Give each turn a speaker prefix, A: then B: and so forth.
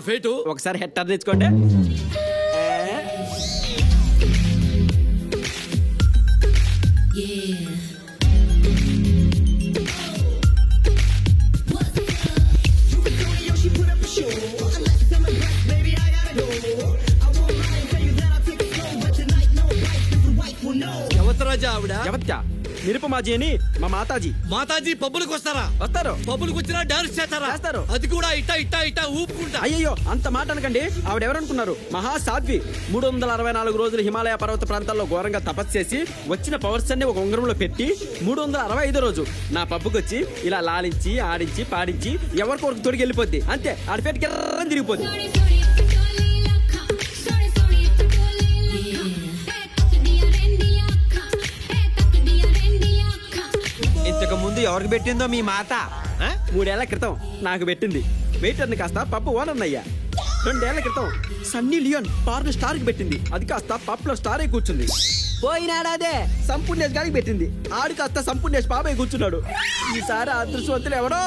A: ఫేటు
B: ఒకసారి హెట్టర్ తెచ్చుకోండి.
A: ఎవరు రాజా ఆవిడ?
B: ఎవత్యా నిరుపమాజీ అని మా మాతాజీ.
A: మాతాజీ పబ్బులకు వస్తారా?
B: వస్తారు.
A: పబ్బులకు వచ్చినా డాన్స్ చేస్తారా?
B: చేస్తారు.
A: అది కూడా ఇట్టా ఇట్టా ఇట్టా ఊపుకుంటా.
B: అయ్యయ్యో అంత మాట అనకండి. ఆవిడ ఎవరనుకున్నారు? మహాసాధ్వి. 364 రోజులు హిమాలయ పర్వత ప్రాంతాల్లో ఘోరంగా తపస్సు చేసి వచ్చిన పవర్స్ అన్ని ఒక ఉంగరంలో పెట్టి 365 రోజు నా పబ్బుకి వచ్చి ఇలా లాలించి ఆడించి పాడించి ఎవరికొరకు తొడిగి వెళ్ళిపోద్ది. అంతే ఆడిపేట గిర్రని తిరిగిపోద్ది.
C: ఇంతకు ముందు ఎవరికి పెట్టిందో మీ మాత?
B: 3 ఏళ్ల క్రితం నాకు పెట్టింది. వెయిటర్ని కాస్త పప్పు ఓనర్ అయ్యా. 2 ఏళ్ల క్రితం సన్నీ లియోన్ పార్న స్టార్ కి పెట్టింది. అది కాస్త పప్పులో స్టార్ అయి కూర్చుంది. పోయినాడాదే సంపూర్ణేష్ గారికి పెట్టింది. ఆడు కాస్త సంపూర్ణేష్ బాబాయ్ కూర్చున్నాడు. ఈసారి అదృష్టవంతులు ఎవడో